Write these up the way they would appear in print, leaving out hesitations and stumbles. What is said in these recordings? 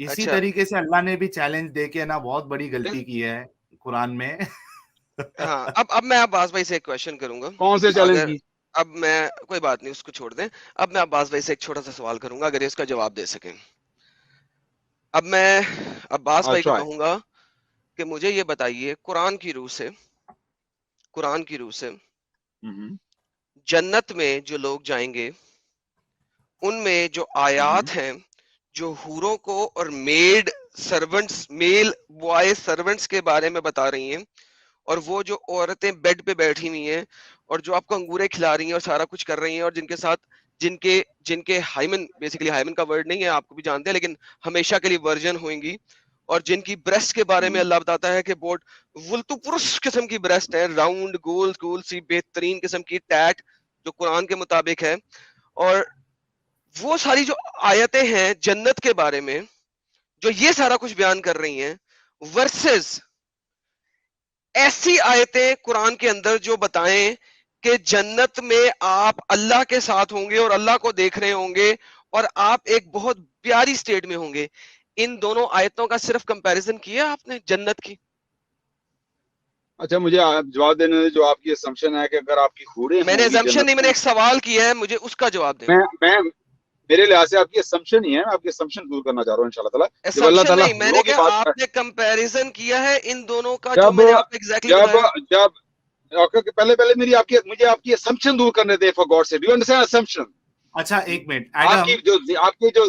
اسی اچھا طریقے سے اللہ نے بھی چیلنج دے کے نا بہت بڑی غلطی کی ہے قرآن میں. ہاں اب میں عباس بھائی سے ایک کوشچن کروں گا. کون سے چیلنج اگر کی؟ اب میں کوئی بات نہیں اس کو چھوڑ دیں. اب میں عباس بھائی سے ایک چھوٹا سا سوال کروں گا اگر اس کا جواب دے سکیں. اب میں عباس بھائی کو کہوں گا کہ مجھے یہ بتائیے قرآن کی روح سے جنت میں جو لوگ جائیں گے ان میں جو آیات ہیں جو حوروں کو اور میل بوائے سرونٹس کے بارے میں بتا رہی ہیں، اور وہ جو عورتیں بیڈ پہ بیٹھی ہوئی ہیں اور جو آپ کو انگورے کھلا رہی ہیں اور سارا کچھ کر رہی ہیں، اور جن کے ساتھ جن کے ہائمن، بیسیکلی ہائمن کا ورڈ نہیں ہے آپ کو بھی جانتے ہیں لیکن ہمیشہ کے لیے ورجن ہوئیں گی، اور جن کی بریسٹ کے بارے میں اللہ بتاتا ہے کہ بہت ولتو پرش قسم کی بریسٹ ہے، راؤنڈ گول سی بہترین قسم کی ٹیٹ جو قرآن کے مطابق ہے. اور وہ ساری جو آیتیں ہیں جنت کے بارے میں جو یہ سارا کچھ بیان کر رہی ہیں، ورسز ایسی آیتیں قرآن کے اندر جو بتائیں کہ جنت میں آپ اللہ کے ساتھ ہوں گے اور اللہ کو دیکھ رہے ہوں گے اور آپ ایک بہت پیاری سٹیٹ میں ہوں گے. ان دونوں آیتوں کا صرف کمپیریزن کیا آپ نے جنت کی؟ اچھا مجھے جواب دینے دیں. جو آپ کی اسمپشن ہے کہ اگر آپ کی حوریں میں نے ہوں گی اسمپشن نہیں، میں نے ایک سوال کیا ہے، مجھے اس کا جواب دیں. میں میرے لحاظ سے آپ کی اسمپشن ہی ہے، میں آپ کی اسمپشن دور کرنا چاہ رہا ہوں انشاءاللہ تعالیٰ. جب اللہ اسمپشن تعالیٰ نہیں، میں نے حوروں کی کہا بات آپ نے کمپیریزن کیا ہے ان دونوں کا جو میں نے آپ کو ایگزیکٹلی بتایا. پہلے مجھے آپ کی اسمپشن دور کرنے دیں فار گاڈ سے. Do you understand assumption? اچھا ایک منٹ آپ کی جو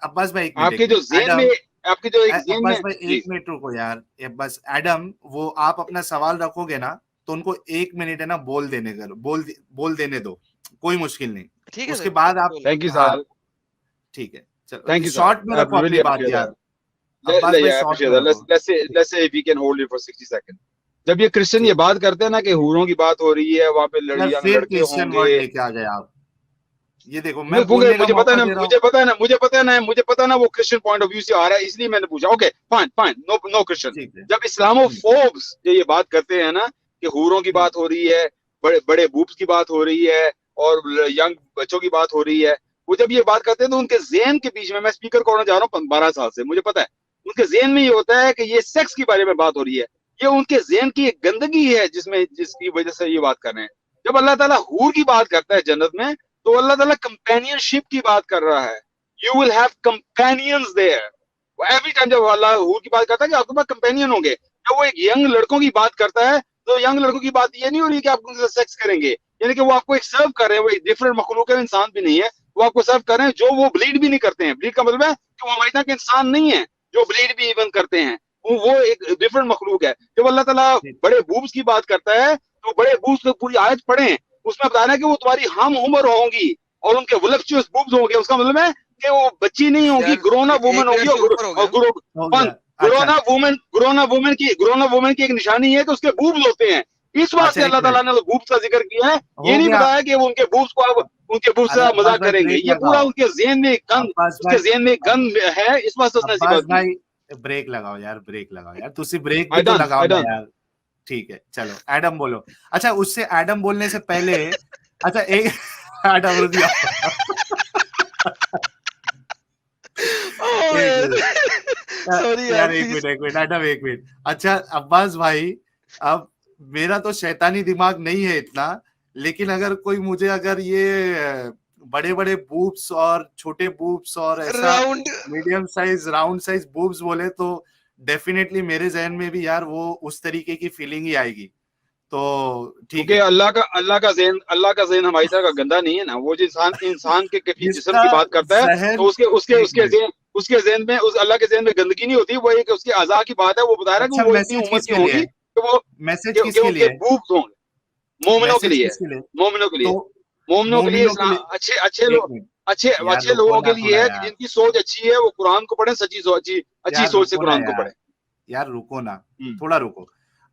عباس بھائی آپ کے جو ذہن میں آپ کے جو ایک ذہن میں عباس بھائی ایک منٹ رکو یار. بس ایڈم وہ آپ اپنا سوال رکھو گے نا تو ان کو 1 منٹ ہے نا بول دینے دو، کوئی مشکل نہیں. ٹھیک ہے اس کے بعد آپ تھینک یو سر. ٹھیک ہے تھینک یو شارٹ میں رکھو اپنی بات یار. عباس بھائی شارٹ میں سر. جب یہ کرسچن یہ بات کرتے ہیں نا کہ حوروں کی بات ہو رہی ہے، وہاں پہ لڑکے ہوں گے. لے کے آ گئے آپ. یہ دیکھو میں بولنے کا مجھے موقع دے رہا ہوں. مجھے پتا نا وہ کرسچن پوائنٹ آف ویو سے آ رہا ہے، اس لیے میں نے پوچھا. Okay fine no Christian. جب اسلامو فوبس جو یہ بات کرتے ہیں نا کہ حوروں کی بات ہو رہی ہے، بڑے بوبس کی بات ہو رہی ہے اور ینگ بچوں کی بات ہو رہی ہے، وہ جب یہ بات کرتے ہیں تو ان کے ذہن کے بیچ میں اسپیکر کو ہونا چاہ رہا ہوں 12 سال سے، مجھے پتا ہے ان کے ذہن میں یہ ہوتا ہے کہ یہ سیکس کے بارے میں بات ہو رہی ہے. یہ ان کے ذہن کی ایک گندگی ہے جس کی وجہ سے یہ بات کر رہے ہیں. جب اللہ تعالیٰ حور کی بات کرتا ہے جنت میں تو اللہ تعالیٰ کمپینین شپ کی بات کر رہا ہے. You will have companions there. Every time جب اللہ حور کی بات کرتا ہے کہ آپ کے پاس کمپینین ہوں گے. جب وہ ایک ینگ لڑکوں کی بات کرتا ہے تو ینگ لڑکوں کی بات یہ نہیں ہو رہی کہ آپ ان سے سیکس کریں گے، یعنی کہ وہ آپ کو ایک سرو کر رہے ہیں. وہ ایک ڈفرنٹ مخلوق ہے، انسان بھی نہیں ہے. وہ آپ کو سرو کر رہے ہیں جو وہ بلیڈ بھی نہیں کرتے ہیں. بلیڈ کا مطلب ہے کہ وہ ہماری طرح کے انسان نہیں ہے جو بلیڈ بھی ایون کرتے ہیں. وہ ایک ڈفرنٹ مخلوق ہے. جب اللہ تعالیٰ بڑے بوبس کی بات کرتا ہے تو بڑے بوبس کو پوری آیت پڑھیں، اس میں بتا رہا ہے کہ وہ تمہاری ہم عمر ہوں گی اور ان کے ولپچوس بوبس ہوں گے. اس کا مطلب ہے کہ وہ بچی نہیں ہوں گی، گرونا وومن ہوں گی. گرونا وومن کی ایک نشانی ہے کہ اس کے بوبس ہوتے ہیں. اس واسطے اللہ تعالیٰ نے بوبس کا ذکر کیا ہے. یہ نہیں بتایا کہ وہ ان کے بوبس کو ان کے بوبس سے مذاق کریں گے. یہ پورا ان کے ذہن میں گند ہے. اس واسطے اس نے ایسی بات کی. بریک لگاؤ یار تسی بریک بھی تو لگاؤ نا یار. ٹھیک ہے چلو ایڈم بولو. اچھا اس سے ایڈم بولنے سے پہلے اچھا ایک ایڈم رضی ایک منٹ. اچھا عباس بھائی اب میرا تو شیطانی دماغ نہیں ہے اتنا، لیکن اگر کوئی مجھے اگر یہ بڑے بڑے بوبس اور چھوٹے بوبس اور ایسا medium size round size Bob's بولے تو ڈیفینیٹلی میرے ذہن میں بھی یار وہ اس طریقے کی فیلنگ ہی آئے گی. تو ٹھیک ہے اللہ کا ذہن ہماری طرح کا گندا نہیں ہے نا. وہ جو انسان کے کفی جسم کی بات کرتا ہے تو اس کے ذہن میں اللہ کے ذہن میں گندگی نہیں ہوتی. وہ ایک اس کے اعضاء کی بات ہے. وہ بتا رہا ہے کہ وہ اتنی عمر کی ہوگی کہ وہ بوبس ہوں گے. مومنوں کے لیے اچھے لوگوں کے لیے جن کی سوچ اچھی ہے وہ قرآن کو پڑھیں، اچھی سوچ سے قرآن کو پڑھیں. یار رکو نا تھوڑا رکو.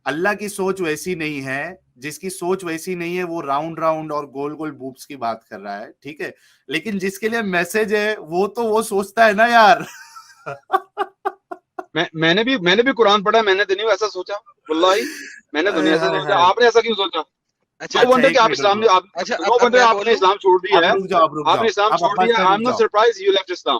اللہ کی سوچ ویسی نہیں ہے، جس کی سوچ ویسی نہیں ہے وہ راؤنڈ اور گول بوبس کی بات کر رہا ہے. ٹھیک ہے، لیکن جس کے لیے میسج ہے وہ تو وہ سوچتا ہے نا یار. میں نے بھی قرآن پڑھا. میں نے تو نہیں ایسا سوچا، واللہ میں نے تو نہیں ایسا سوچا. آپ نے ایسا کیوں سوچا؟ نو ونڈر کہ آپ نے اسلام چھوڑ دیا ہے. آپ نے اسلام چھوڑ دیا. I'm not surprised you left Islam.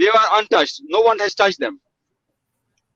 They are untouched. No one has touched them.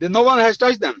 No one has touched them.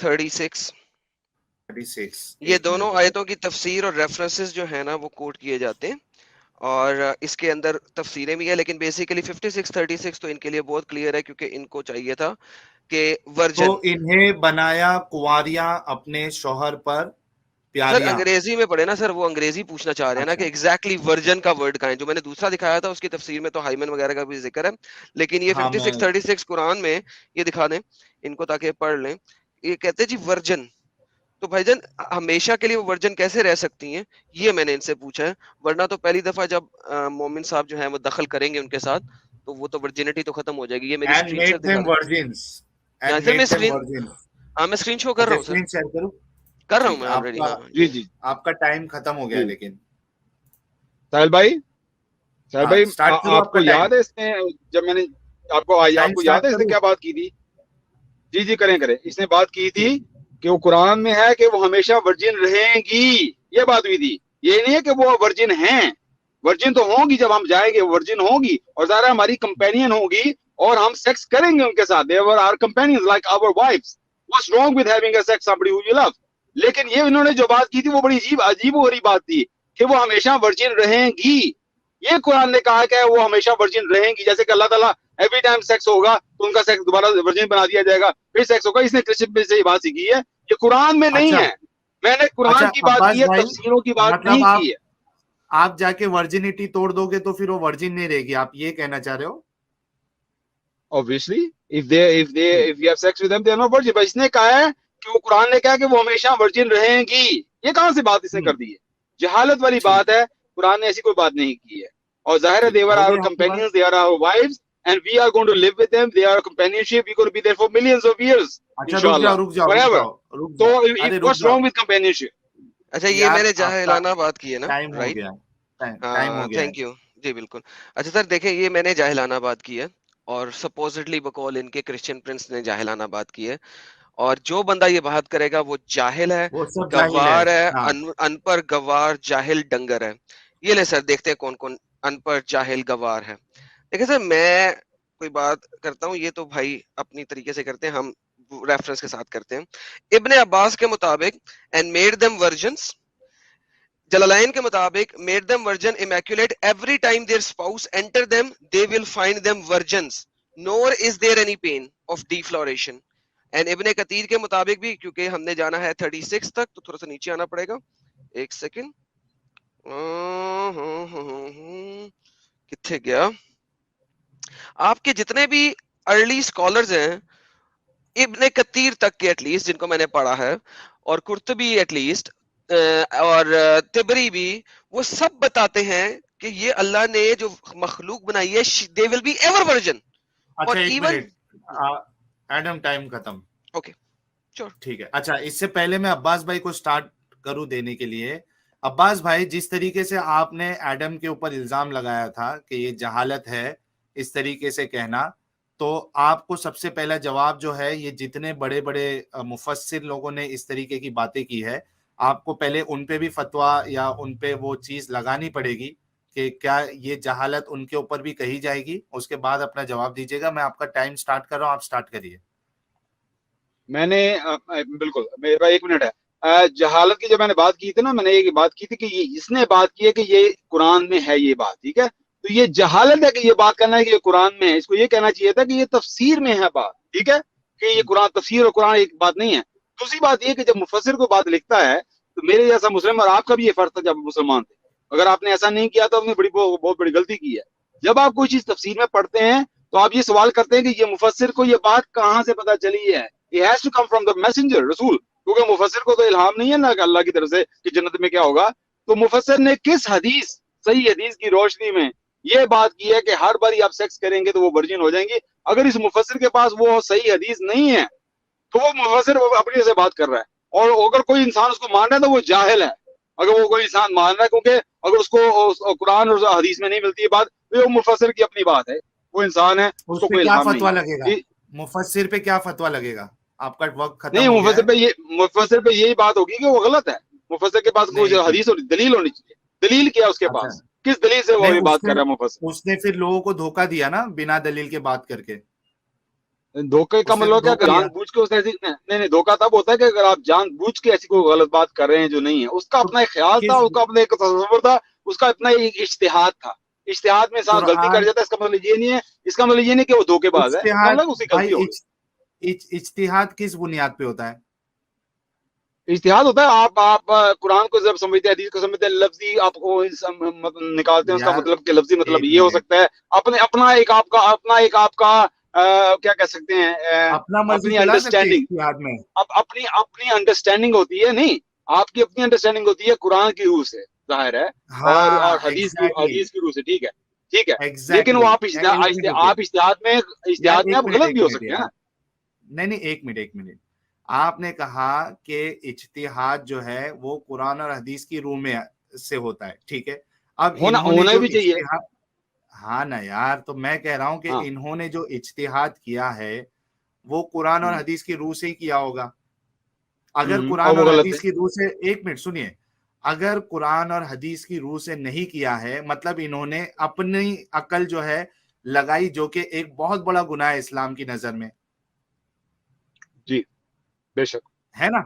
36 یہ ایک دونوں منٹ۔ آیتوں کی تفسیر اور ریفرنسز جو ہے نا وہ کوٹ کیے جاتے ہیں، اور اس کے اندر تفسیریں بھی ہیں، لیکن بیسیکلی 56-36 تو ان کے لیے بہت کلیئر ہے، کیونکہ ان کو چاہیے تھا کہ ورجن. تو انہیں بنایا کنواریاں اپنے شوہر پر سر پیاریاں۔ انگریزی میں پڑھے نا سر، وہ انگریزی پوچھنا چاہ رہے ہیں نا اچھا کہ ایگزیکٹلی ورجن کا ورڈ کہاں ہے. جو میں نے دوسرا دکھایا تھا اس کی تفسیر میں تو ہائمن وغیرہ کا بھی ذکر ہے، لیکن یہ ہاں، میں 56-36 قرآن میں یہ دکھا دیں ان کو تاکہ پڑھ لیں. یہ کہتے ہیں جی ورجن، تو بھائی جان ہمیشہ کے لیے وہ ورجن کیسے رہ سکتی ہیں، یہ میں نے ان سے پوچھا ہے. ورنہ تو پہلی دفعہ جب مومن صاحب جو ہیں وہ دخل کریں گے ان کے ساتھ تو وہ تو ورجنٹی تو ختم ہو جائے گی. یہ میری and اسکرین شاٹ made دکھا them دیں. virgins ہاں and سر میں made them اسکرین، virgins۔ ہاں میں اسکرین شو کر رہا اچھا ہوں سر، اسکرین شیئر کروں؟ کر رہا ہوں ٹھیک ہے، میں آلریڈی. ہاں جی آپ کا ٹائم ختم ہو گیا ہے، جی لیکن ساحل بھائی اسٹارٹ کروں؟ آپ کو یاد ہے اس نے جب میں نے آپ کو ٹائم یاد اسٹارٹ ہے اس نے کروں؟ کیا بات کی تھی؟ جی کریں اس نے بات کی تھی کہ وہ قرآن میں ہے کہ وہ ہمیشہ ورجن رہیں گی، یہ بات ہوئی تھی. یہ نہیں ہے کہ وہ ورجن ہیں، ورجن تو ہوں گی، جب ہم جائیں گے ورجن ہوں گی، اور ظاہر ہماری کمپینین ہوگی اور ہم سیکس کریں گے ان کے ساتھ. they were our companions like our wives. what's wrong with having a sex somebody who you love؟ لیکن یہ انہوں نے جو بات کی تھی وہ بڑی عجیب و غریب بات تھی کہ وہ ہمیشہ ورجن رہیں گی. یہ قرآن نے کہا کہ وہ ہمیشہ ورجن رہیں گی، جیسے کہ اللہ تعالیٰ ایوری ٹائم سیکس ہوگا تو ان کا سیکس دوبارہ ورجن بنا دیا جائے گا، پھر سیکس ہوگا. اس نے کرسچن میں سے یہ بات سیکھی ہے، یہ قرآن میں نہیں اچھا ہے. میں نے قرآن اچھا کی بات عباس کی ہے، بھائی، تفسیروں کی بات مطلب نہیں کی ہے. آپ جا کے ورجنٹی توڑ دو گے تو پھر وہ ورجن نہیں رہے گی، آپ یہ کہنا چاہ رہے ہو؟ Obviously if you have sex with them they are not virgin. اس نے کہا ہے کہ وہ قرآن نے کہا کہ وہ ہمیشہ ورجن رہیں گی. یہ کہاں سے بات اس نے کر دی ہے؟ جہالت والی بات ہے، قرآن نے ایسی کوئی بات نہیں کی ہے. اور ظاہر ہے they were ہو our گیا آپ کے companions, pass? they are our wives and we are going to live with them, they are our companionship, we are going to be there for millions of years اچھا inshallah رک جاؤ forever. رک تو جاؤ، ارے رک what's جاؤ wrong with companionship؟ اچھا یہ یار، میں نے آپ کا جاہلانہ بات کی ہے نا، ٹائم ہو رائٹ؟ گیا، ٹائم ہو گیا ہے۔ تھینک یو جی بالکل. اچھا سر دیکھیں یہ میں نے جاہلانہ بات کی ہے، اور سپوزٹلی بقول ان کے کرسچن پرنس نے جاہلانہ بات کی ہے، اور جو بندہ یہ بات کرے گا وہ جاہل ہے، وہ سب جاہل ہے، گوار ہے، ہاں۔ ان پڑھ گوار جاہل ڈنگر ہے. یہ لے سر دیکھتے ہیں کون کون ان پڑھ جاہل گوار ہے. دیکھیں سر میں کوئی بات کرتا ہوں، یہ تو بھائی اپنی طریقے سے کرتے ہیں، ہم ریفرنس کے ساتھ کرتے ہیں. ابن عباس کے مطابق and made them virgins، جلالین کے مطابق made them virgin immaculate every time their spouse enter them they will find them virgins nor is there any pain of defloration. and ابن کثیر کے مطابق بھی، کیونکہ ہم نے جانا ہے 36 تک تو تھوڑا سا نیچے آنا پڑے گا، ایک سیکنڈ، کتنے گیا. آپ کے جتنے بھی ارلی اسکالرز ہیں ابن کثیر تک کے ایٹ لیسٹ جن کو میں نے پڑھا ہے، اور قرطبی ایٹ لیسٹ، اور تبری بھی، وہ سب بتاتے ہیں کہ یہ اللہ نے جو مخلوق بنائی ہے دے ول بی ایور ورجن. اور اچھا ایک ایون منٹ ایڈم، ٹائم ختم. اوکے شور. ٹھیک ہے. اچھا اس سے پہلے میں عباس بھائی کو سٹارٹ کروں دینے کے لیے. عباس بھائی، جس طریقے سے آپ نے ایڈم کے اوپر الزام لگایا تھا کہ یہ جہالت ہے اس طریقے سے کہنا، تو آپ کو سب سے پہلا جواب جو ہے، یہ جتنے بڑے بڑے مفسر لوگوں نے اس طریقے کی باتیں کی ہے، آپ کو پہلے ان پہ بھی فتویٰ یا ان پہ وہ چیز لگانی پڑے گی کہ کیا یہ جہالت ان کے اوپر بھی کہی جائے گی. اس کے بعد اپنا جواب دیجیے گا. میں آپ کا ٹائم سٹارٹ کر رہا ہوں، آپ سٹارٹ کریے. میں نے بالکل میرا ایک منٹ ہے. جہالت کی جب میں نے بات کی تھی نا، میں نے یہ بات کی تھی کہ اس نے بات کی ہے کہ یہ قرآن میں ہے یہ بات، ٹھیک ہے. تو یہ جہالت ہے کہ یہ بات کرنا ہے کہ یہ قرآن میں ہے. اس کو یہ کہنا چاہیے تھا کہ یہ تفسیر میں ہے بات، ٹھیک ہے، کہ یہ قرآن تفسیر اور قرآن ایک بات نہیں ہے. دوسری بات یہ کہ جب مفسر کو بات لکھتا ہے تو میرے جیسا مسلم، اور آپ کا بھی یہ فرض تھا جب مسلمان تھے، اگر آپ نے ایسا نہیں کیا تو آپ نے بہت بڑی غلطی کی ہے. جب آپ کوئی چیز تفسیر میں پڑھتے ہیں تو آپ یہ سوال کرتے ہیں کہ یہ مفسر کو یہ بات کہاں سے پتہ چلی ہے. It has to come from the messenger رسول، کیونکہ مفسر کو تو الہام نہیں ہے نا کہ اللہ کی طرف سے کہ جنت میں کیا ہوگا. تو مفسر نے کس حدیث، صحیح حدیث کی روشنی میں یہ بات کی ہے کہ ہر باری آپ سیکس کریں گے تو وہ ورجن ہو جائیں گے؟ اگر اس مفسر کے پاس وہ صحیح حدیث نہیں ہے تو وہ مفسر اپنی سے بات کر رہا ہے. اور اگر کوئی انسان اس کو مان رہا ہے تو وہ جاہل ہے. اگر وہ کوئی انسان مان رہا ہے، کیونکہ اگر اس کو قرآن اور حدیث میں نہیں ملتی ہے بات، تو وہ مفسر کی اپنی بات ہے، وہ انسان ہے، اس کو پہ کوئی کیا الہام فتویٰ نہیں لگے گا؟ ہے. مفسر پہ کیا فتویٰ لگے گا؟ آپ کا وقت ختم نہیں، ہو گیا ہے. مفسر پہ یہی بات ہوگی کہ وہ غلط ہے. مفسر کے پاس کوئی نہیں، حدیث اور دلیل ہونی چاہیے. دلیل کیا اس کے اچھا پاس؟ کس دلیل سے وہ نہیں، یہ بات کر رہا ہے مفسر؟ اس نے پھر لوگوں کو دھوکہ دیا نا بنا دلیل کے بات کر کے. دھوکے کا مطلب کیا, جان بوجھ کے اس نے نہیں, دھوکا تب ہوتا ہے کہ اگر آپ جان بوجھ کے ایسی کوئی غلط بات کر رہے ہیں جو نہیں ہے. اس کا اپنا ایک خیال تھا, اس کا اپنا ایک تصور تھا, اس کا اپنا ایک اشتہاد تھا. اشتہاد میں انسان غلطی کر جاتا ہے, اس کا مطلب یہ نہیں ہے, اس کا مطلب یہ نہیں کہ وہ دھوکے باز ہے, اس کا مطلب اس کی غلطی ہوگی. اجتہاد کس بنیاد پہ ہوتا ہے؟ اجتہاد ہوتا ہے آپ قرآن کو جب سمجھتے ہیں, حدیث کو سمجھتے ہیں, لفظی آپ کو نکالتے ہیں اس کا مطلب کہ لفظی مطلب یہ ہو سکتا ہے. اپنا ایک آپ کا کیا کہہ سکتے ہیں, اپنی انڈرسٹینڈنگ, اپنی انڈرسٹینڈنگ ہوتی ہے. نہیں, آپ کی اپنی انڈرسٹینڈنگ ہوتی ہے قرآن کی روح سے, ظاہر ہے, اور حدیث کی روح سے. ٹھیک ہے, لیکن وہ آپ اشتہاد میں آپ غلط بھی ہو سکتے ہیں نا. نہیں, ایک منٹ. آپ نے کہا کہ اجتہاد جو ہے وہ قرآن اور حدیث کی روح میں سے ہوتا ہے, ٹھیک ہے. اب ہونا بھی چاہیے. ہاں نا یار, تو میں کہہ رہا ہوں کہ انہوں نے جو اجتہاد کیا ہے وہ قرآن اور حدیث کی روح سے ہی کیا ہوگا. اگر قرآن اور حدیث کی روح سے, ایک منٹ سنیے, اگر قرآن اور حدیث کی روح سے نہیں کیا ہے, مطلب انہوں نے اپنی عقل جو ہے لگائی, جو کہ ایک بہت بڑا گناہ ہے اسلام کی نظر میں. جی بے شک ہے نا.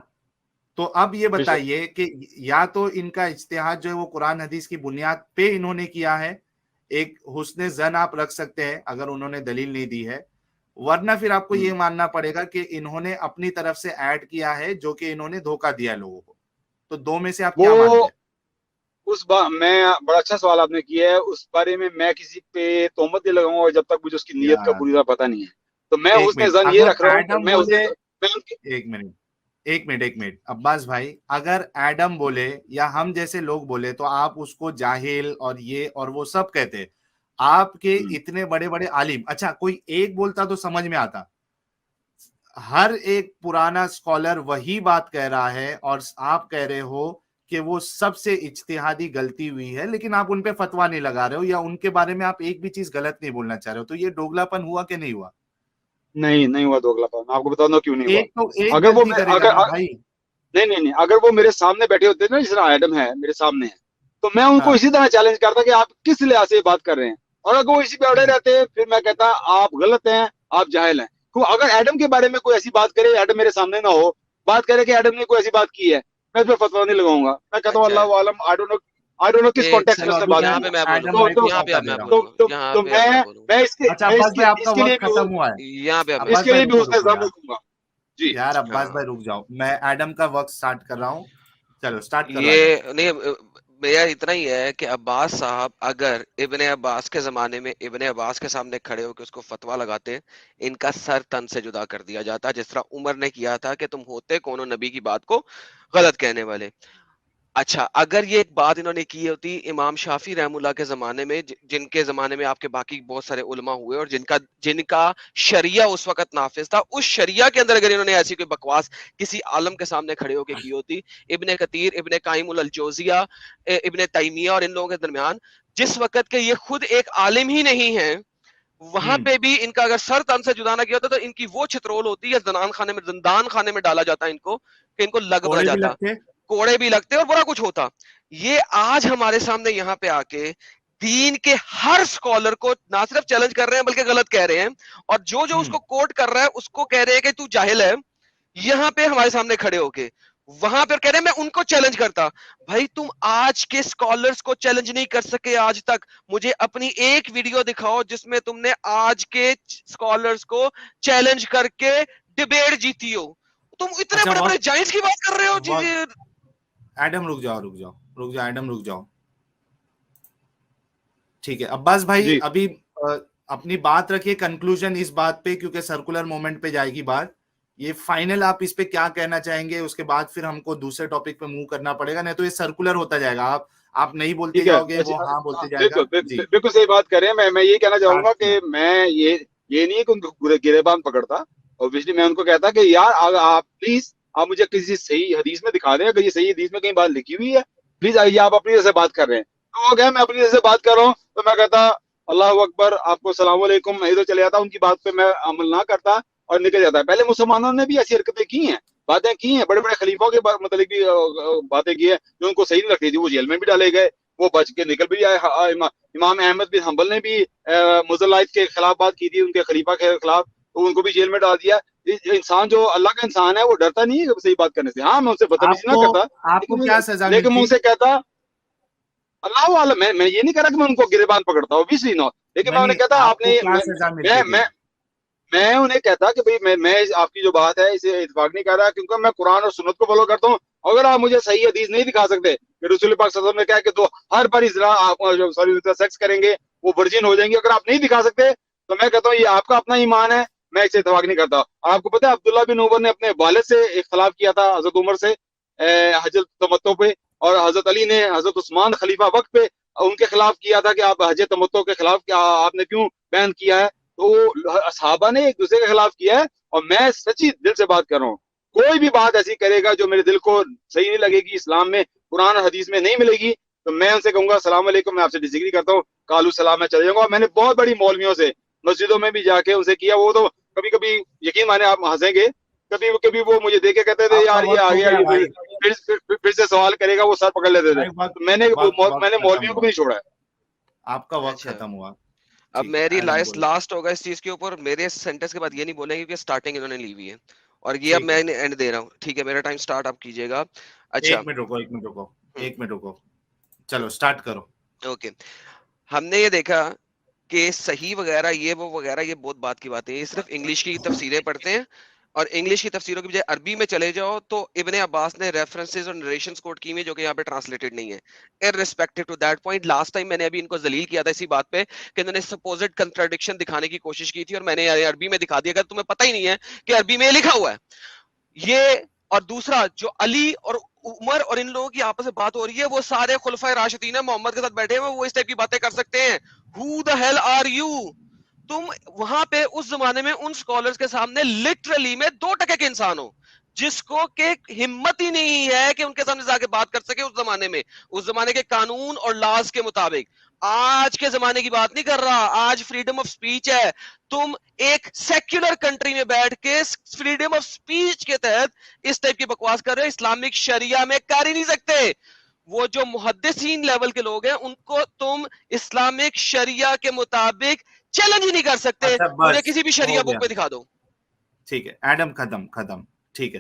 تو اب یہ بتائیے کہ یا تو ان کا اجتہاد جو ہے وہ قرآن حدیث کی بنیاد پہ انہوں نے کیا ہے, ایک حسن ظن آپ رکھ سکتے ہیں اگر انہوں نے دلیل نہیں دی ہے, ورنہ پھر آپ کو یہ ماننا پڑے گا کہ انہوں نے اپنی طرف سے ایڈ کیا ہے جو کہ انہوں نے دھوکہ دیا لوگوں کو. تو دو میں سے آپ کیا مانتے ہیں؟ میں بڑا اچھا سوال آپ نے کیا ہے. اس بارے میں کسی پہ تہمت نہیں لگاؤں گا جب تک مجھے اس کی نیت کا پوری طرح پتہ نہیں ہے. تو میں حسن ظن یہ رکھ رہا ہوں. ایک منٹ عباس بھائی, اگر ایڈم بولے یا ہم جیسے لوگ بولے تو آپ اس کو جاہل اور یہ اور وہ سب کہتے. آپ کے اتنے بڑے بڑے عالم, اچھا کوئی ایک بولتا تو سمجھ میں آتا, ہر ایک پرانا اسکالر وہی بات کہہ رہا ہے اور آپ کہہ رہے ہو کہ وہ سب سے اجتہادی غلطی ہوئی ہے, لیکن آپ ان پہ فتوا نہیں لگا رہے ہو یا ان کے بارے میں آپ ایک بھی چیز غلط نہیں بولنا چاہ رہے ہو. تو یہ دوگلا پن ہوا کہ نہیں ہوا؟ نہیں ہوا دوگلا پن. آپ کو بتا دوں کیوں نہیں ہوا. اگر وہ میرے سامنے بیٹھے ہوتے نا, جس طرح ایڈم ہے میرے سامنے ہے, تو میں ان کو اسی طرح چیلنج کرتا کہ آپ کس لحاظ سے بات کر رہے ہیں, اور اگر وہ اسی پہ اڑے رہتے پھر میں کہتا آپ غلط ہیں, آپ جاہل ہیں. اگر ایڈم کے بارے میں کوئی ایسی بات کرے, ایڈم میرے سامنے نہ ہو, بات کرے کہ ایڈم نے کوئی ایسی بات کی ہے, میں اس پہ فتوا نہیں لگاؤں گا. میں کہتا ہوں اللہ عالم, آئی ڈونٹ نو کس کانٹیکسٹ میں بات ہے. اس کے لیے بھی حسن ظن رکھوں گا. جی یار عباس بھائی رک جاؤ, میں ایڈم کا وقت سٹارٹ کر رہا ہوں. چلو سٹارٹ کرو. یہ نہیں, میرا اتنا ہی ہے کہ عباس صاحب اگر ابن عباس کے زمانے میں ابن عباس کے سامنے کھڑے ہو کے اس کو فتوا لگاتے, ان کا سر تن سے جدا کر دیا جاتا, جس طرح عمر نے کیا تھا کہ تم ہوتے کونوں نبی کی بات کو غلط کہنے والے. اچھا, اگر یہ ایک بات انہوں نے کی ہوتی امام شافعی رحم اللہ کے زمانے میں, جن کے زمانے میں آپ کے باقی بہت سارے علماء ہوئے اور جن کا شریعہ اس وقت نافذ تھا, اس شریعہ کے اندر اگر انہوں نے ایسی کوئی بکواس کسی عالم کے سامنے کھڑے ہو کے کی ہوتی, ابن کثیر, ابن قیم الجوزیہ, ابن تیمیہ اور ان لوگوں کے درمیان, جس وقت کے یہ خود ایک عالم ہی نہیں ہیں, وہاں پہ بھی ان کا اگر سر تن سے جدا نہ کیا ہوتا تو ان کی وہ چھترول ہوتی ہے, زندان خانے میں ڈالا جاتا ان کو کہ ان کو لگ بڑھ جاتا, کوڑے بھی لگتے اور بڑا کچھ ہوتا. یہ آج ہمارے سامنے یہاں پہ آ کے دین کے ہر سکولر کو نہ صرف چیلنج کر رہے ہیں بلکہ غلط کہہ رہے ہیں, اور جو اس کو کوٹ کر رہا ہے اس کو کہہ رہے ہیں کہ تو جاہل ہے, یہاں پہ ہمارے سامنے کھڑے ہو کے. وہاں پہ کہہ رہے ہیں میں ان کو چیلنج کرتا. بھائی تم آج کے سکولرز کو چیلنج نہیں کر سکے آج تک. مجھے اپنی ایک ویڈیو دکھاؤ جس میں تم نے آج کے سکولرز کو چیلنج کر کے ڈیبیٹ جیتی ہو. تم اتنے بڑے بڑے جائنٹس کی بات کر رہے ہو. ایڈم رک جاؤ ایڈم رک جاؤ. ٹھیک ہے عباس بھائی, ابھی اپنی بات رکھیے کنکلوژن اس بات پہ, کیونکہ سرکولر مومنٹ پہ جائے گی بات. یہ فائنل آپ اس پہ کیا کہنا چاہیں گے, اس کے بعد پھر ہم کو دوسرے ٹاپک پہ موو کرنا پڑے گا, نہیں تو یہ سرکولر ہوتا جائے گا. آپ نہیں بولتے جاؤ گے, وہ ہاں بولتے جائے گا. بالکل صحیح بات کر رہے ہیں. میں یہ کہنا چاہوں گا کہ میں یہ نہیں ہے کہ ان کو گریبان پکڑتا, اوبویسلی میں ان کو کہتا کہ یار آپ پلیز آپ مجھے کسی صحیح حدیث میں دکھا دیں, اگر یہ صحیح حدیث میں کہیں بات لکھی ہوئی ہے پلیز آئیے, آپ اپنی طرف سے بات کر رہے ہیں. تو میں اپنی طرف سے بات کر رہا ہوں, تو میں کہتا اللہ اکبر, آپ کو السلام علیکم, میں ادھر چلے جاتا, ان کی بات پہ میں عمل نہ کرتا اور نکل جاتا ہے. پہلے مسلمانوں نے بھی ایسی حرکتیں کی ہیں, باتیں کی ہیں, بڑے بڑے خلیفوں کے متعلق بھی باتیں کی ہیں جو ان کو صحیح نہیں لگتی تھی, وہ جیل میں بھی ڈالے گئے, وہ بچ کے نکل بھی آئے. امام احمد بن حنبل نے بھی مضلائد کے خلاف بات کی تھی, ان کے خلیفہ کے خلاف, تو ان کو بھی جیل میں ڈال دیا. انسان جو اللہ کا انسان ہے وہ ڈرتا نہیں ہے صحیح بات کرنے سے. ہاں میں ان سے بدتمیزی نہ کرتا, آپ کو کیا سزا لیکن میں ان ملتی؟ سے کہتا اللہ عالم, میں یہ نہیں کہہ رہا کہ میں ان کو گریبان پکڑتا ہوں, obviously not, لیکن میں انہیں کہتا آپ نے, کیا سزا ملتی تھی؟ میں انہیں کہتا کہ بھئی میں آپ کی جو بات ہے اسے اتفاق نہیں کر رہا, کیونکہ میں قرآن اور سنت کو فالو کرتا ہوں. اگر آپ مجھے صحیح حدیث نہیں دکھا سکتے کہ رسول پاک صلی اللہ علیہ وسلم نے کہا کہ تو ہر بار آپ سیکس کریں گے وہ ورجن ہو جائیں گے, اگر آپ نہیں دکھا سکتے تو میں کہتا ہوں یہ آپ کا اپنا ایمان ہے, میں اسے اتفاق نہیں کرتا. آپ کو پتہ ہے عبداللہ بن عمر نے اپنے والد سے اختلاف کیا تھا حضرت عمر سے حج تمتع پہ, اور حضرت علی نے حضرت عثمان خلیفہ وقت پہ ان کے خلاف کیا تھا کہ آپ حج تمتع کے خلاف کیا آپ نے کیوں بین کیا ہے. تو صحابہ نے ایک دوسرے کے خلاف کیا ہے, اور میں سچی دل سے بات کر رہا ہوں, کوئی بھی بات ایسی کرے گا جو میرے دل کو صحیح نہیں لگے گی, اسلام میں قرآن اور حدیث میں نہیں ملے گی, تو میں ان سے کہوں گا السلام علیکم, میں آپ سے ڈس ایگری کرتا ہوں, کالو سلام میں چلے جاؤں گا. میں نے بہت بڑی مولویوں سے مسجدوں میں بھی جا کے ان سے کیا, وہ تو کبھی کبھی یقین مانے آپ ہنسیں گے, کبھی وہ مجھے دیکھ کے کہتے تھے یار یہ آ گیا, یہ پھر سے سوال کرے گا, وہ سر پکڑ لیتے تھے. میں نے مولویوں کو بھی نہیں چھوڑا ہے. آپ کا وقت ختم ہوا. اب میری لاسٹ ہوگا اس چیز کے اوپر, میرے سینٹنس کے بعد یہ نہیں بولیں گے کہ سٹارٹنگ انہوں نے لی ہوئی ہے, اور یہ اب میں اینڈ دے رہا ہوں. ٹھیک ہے, میرا ٹائم سٹارٹ آپ کیجئے گا. اچھا ایک منٹ رکو, چلو سٹارٹ کرو. اوکے, ہم نے یہ دیکھا کہ صحیح وغیرہ یہ وہ وغیرہ یہ بہت بات کی باتیں, یہ صرف انگلش کی تفسیریں پڑھتے ہیں, اور انگلش کی تفسیروں کی بجائے عربی میں چلے جاؤ تو ابن عباس نے ریفرنسز اور نریشنز کوٹ کی ہوئی جو کہ یہاں پہ ٹرانسلیٹڈ نہیں ہے. irrespective to that point, last time میں نے ابھی ان کو ذلیل کیا تھا اسی بات پہ کہ انہوں نے سپوزڈ کنٹراڈکشن دکھانے کی کوشش کی تھی, اور میں نے عربی میں دکھا دیا. اگر تمہیں پتہ ہی نہیں ہے کہ عربی میں لکھا ہوا ہے یہ, اور دوسرا جو علی اور عمر اور ان لوگوں کی آپس میں بات ہو رہی ہے, وہ سارے خلفائے راشدین ہیں محمد کے ساتھ بیٹھے ہوئے, وہ اس ٹائپ کی باتیں کر سکتے ہیں. Who the hell are you? تم وہاں پہ اس زمانے میں ان سکولرز کے سامنے لٹرلی میں 2% کے انسان ہو جس کو کہ ہمت ہی نہیں ہے کہ ان کے سامنے جا کے بات کر سکے اس زمانے میں, اس زمانے کے قانون اور لاز کے مطابق. آج کے زمانے کی بات نہیں کر رہا, آج فریڈم آف سپیچ ہے. تم ایک سیکولر کنٹری میں بیٹھ کے فریڈم آف سپیچ کے تحت اس ٹائپ کی بکواس کر رہے ہو, اسلامک شریعہ میں کر ہی نہیں سکتے. وہ جو محدثین لیول کے لوگ ہیں ان کو تم اسلامک شریعہ کے مطابق چیلنج ہی نہیں کر سکتے. مجھے کسی بھی شریعہ بک پہ دکھا دو. ٹھیک ہے ایڈم, ختم, ٹھیک ہے.